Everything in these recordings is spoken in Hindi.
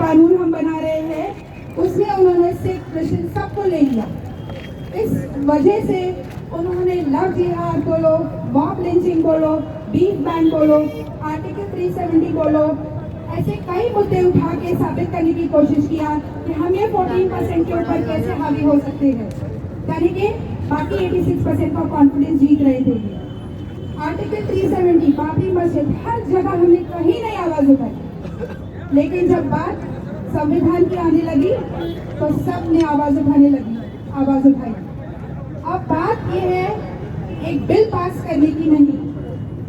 कानून हम बना रहे हैं उसमें उन्होंने सिख क्रिश्चियन सबको ले लिया। इस वजह से उन्होंने लव जिहाद बोलो, मॉब लिंचिंग बोलो, बीफ बैन बोलो, आर्टिकल 370 बोलो, ऐसे कई मुद्दे उठा के साबित करने की कोशिश किया कि हम ये 14% के ऊपर कैसे हावी हो सकते हैं, यानी कि बाकी 86% का कॉन्फिडेंस जीत रहे थे। आर्टिकल 370, बाबरी मस्जिद, हर जगह हमने कहीं नहीं आवाज उठाई, लेकिन जब बात संविधान की आने लगी तो सब ने आवाज उठाई। अब बात यह है एक बिल पास करने की नहीं,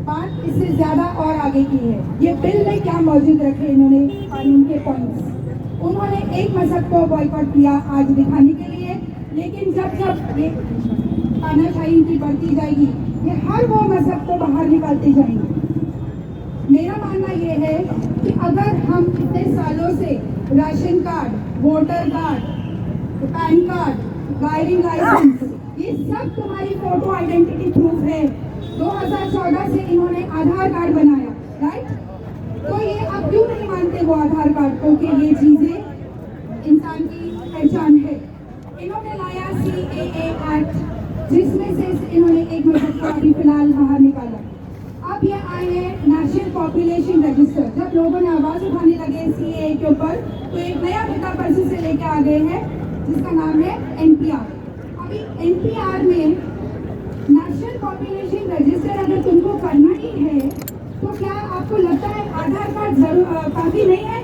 बात इससे ज्यादा और आगे की है। ये बिल में क्या मौजूद रखे इन्होंने कानून के पॉइंट्स। उन्होंने एक मजहब को बॉयकॉट किया आज दिखाने के लिए, लेकिन जब ये तानाशाही इनकी बढ़ती जाएगी, ये हर वो मजहब को बाहर निकालते जाएंगे। मेरा मानना ये है कि अगर हम इतने सालों से ration card, voter card, PAN card, driving licence, ये सब तुम्हारी फोटो आइडेंटिटी प्रूफ है। 2014 से इन्होंने आधार कार्ड बनाया, राइट? तो ये अब क्यों नहीं मानते वो आधार कार्ड को कि ये चीजें इंसान की पहचान है? इन्होंने लाया CAA एक्ट, जिसमें से इन्होंने एक मजहब को अभी फिलहाल बाहर निकाला। अब ये आए हैं नेशनल पॉपुलेशन रजिस्टर। जब लोगों ने आवाज उठाने लगे CAA के ऊपर, तो एक नया मुद्दा परसों से लेके आ गए हैं जिसका नाम है NPR। अभी NPR में नेशनल पॉपुलेशन रजिस्टर अगर तुमको करना ही है, तो क्या आपको लगता है आधार कार्ड काफी नहीं है?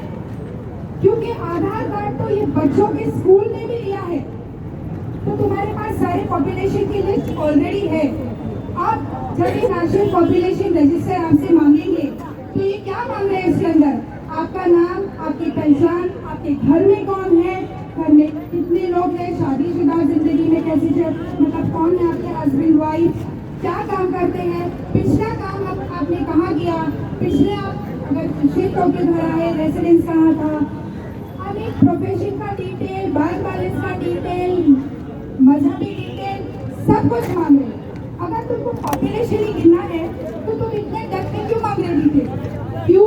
क्योंकि आधार कार्ड तो ये बच्चों के स्कूल ने भी लिया है, तो तुम्हारे पास सारे पॉपुलेशन की लिस्ट ऑलरेडी है। अब जब ये नेशनल पॉपुलेशन रजिस्टर आपसे मांगेंगे, तो ये क्या मांग रहे हैं इसके अंदर? आपका नाम, आपकी पहचान, आपके घर में कौन है, घर में कितने लोग हैं, शादीशुदा जिंदगी में कैसे मतलब कौन है आपके हस्बैंड वाइफ, क्या काम करते हैं, पिछला काम आपने कहाँ किया, पिछले आप अगर शिफ्ट होकर घर आए, रेसिडेंस कहाँ था, अब एक प्रोफेशन का डिटेल, बैंक बैलेंस का डिटेल, मजहबी डिटेल, सब कुछ मांग रहे। अगर तुमको पॉपुलेशन ही गिनना है तो तुम इतने डेप्थ में क्यों मांग रहे थे? क्यों?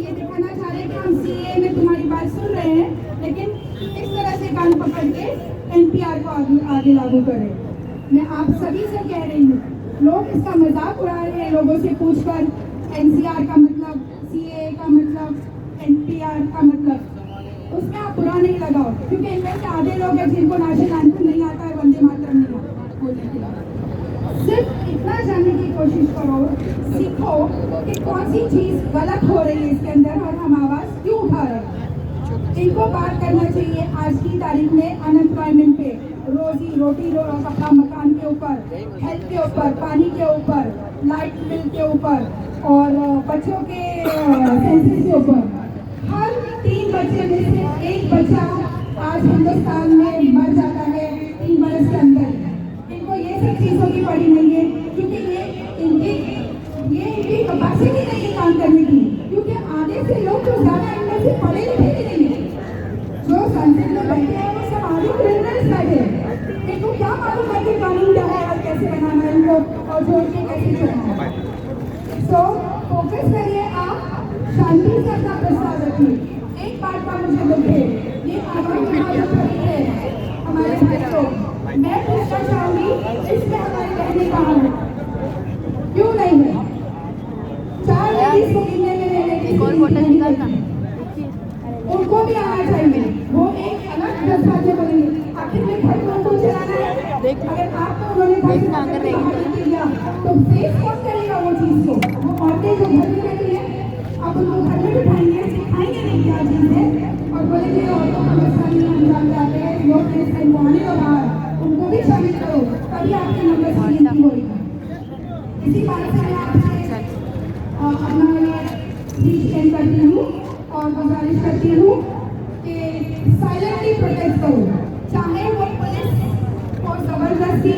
ये दिखाना चाह रहे हैं कि हम CAA में तुम्हारी बात सुन रहे हैं, लेकिन इस तरह से कान पकड़ के NPR को आगे लागू करें। मैं आप सभी से कह रही हूँ, लोग इसका मजाक उड़ा रहे हैं लोगों से पूछकर, NCR का मतलब, CAA का मतलब, NPR का मतलब, उसमें आप बुरा नहीं लगाओ, क्योंकि इनमें से आधे लोग हैं जिनको नेशनल एंथम नहीं आता है, वंदे मातरम नहीं आता बोलने के लिए। सिर्फ इतना जानने की कोशिश करो, सीखो कि कौन सी चीज गलत हो रही है इसके अंदर और हम आवाज क्यों उठा रहे हैं। इनको बात करना चाहिए आज की तारीख में अनएम्प्लॉयमेंट पे, रोजी रोटी कपड़ा मकान के ऊपर, हेल्थ के ऊपर, पानी के ऊपर, लाइट बिल के ऊपर और बच्चों के सेंसेस के ऊपर। हर 3 बच्चे में से 1 बच्चा आज हिंदुस्तान में मर जाता है 3 बरस के अंदर। इनको ये सब चीजों की पड़ी नहीं है, क्योंकि ये इनकी कैपेसिटी नहीं है काम करने की, क्योंकि आधे से लोग तो ज्यादा इनमें से पढ़े लिखे भी नहीं है। जो संसद में बैठे हैं वो सब आधे क्रिमिनल्स बैठे हैं। इनको क्या मालूम है कि कानून क्या है और कैसे बनाना है इनको और जोड़ के कैसे चलना है। सो फोकस करिए, आप शांति से अपना प्रस्ताव रखिए। एक बात का मुझे दुख है, ये आवाज है हमारे भाई को। मैं पूछना चाहूंगी, इसमें हमारी बहनें कहाँ हैं? क्यों नहीं है? 4 लेडीज को गिनने में उनको भी आना चाहिए। वो एक अलग दस्तावेज बनेंगे। आखिर में घर में उनको चलाना है। अगर आपको उन्होंने किया तो फेस कौन करेगा वो चीज को? वो औरतें जो घर में रहती है, आप उनको घर में बिठाएंगे, सिखाएंगे नहीं क्या चीज है और बोलेंगे औरतों को मसाले अंजाम जाते हैं, लोग आने का बाहर उनको भी शामिल करो, तभी आपके नंबर की गिनती होगी। इसी बात से मैं आपसे अपना स्पीच एंड करती हूँ और गुजारिश करती हूँ कि साइलेंटली प्रोटेस्ट करो, चाहे वो पुलिस को जबरदस्ती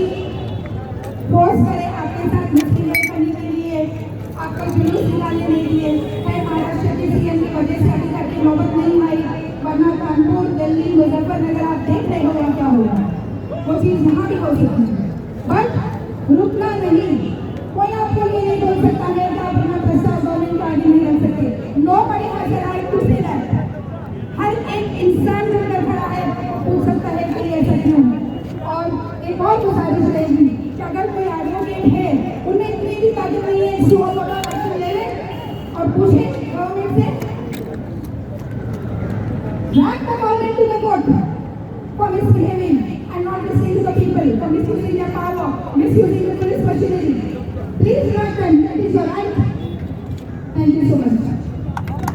फोर्स करे आपके साथ मुश्किलें करने के लिए, आपको जुलूस निकालने के लिए है। महाराष्ट्र के CM की वजह से अभी तक नौबत नहीं आई, वरना कानपुर, दिल्ली, मुजफ्फरनगर आप देख रहे हो क्या होगा, वो चीज यहाँ भी हो सकती है। बट रुकना नहीं, कोई आपको ये नहीं बोल सकता है कि आप अपना प्रस्ताव गवर्नमेंट को आगे नहीं रख सकते। Nobody has the right to say that. हर इंसान बनकर खड़ा है, पूछ सकता है कि ऐसा क्यों। और एक और गुजारिश रहेगी कि अगर कोई एडवोकेट है, उन्हें इतनी भी ताकत नहीं है कि वो लोग एक्शन ले लें और पूछे गवर्नमेंट से, drag the government to the court for misbehaving and not listening to the people, for misusing their power, misusing the police machinery.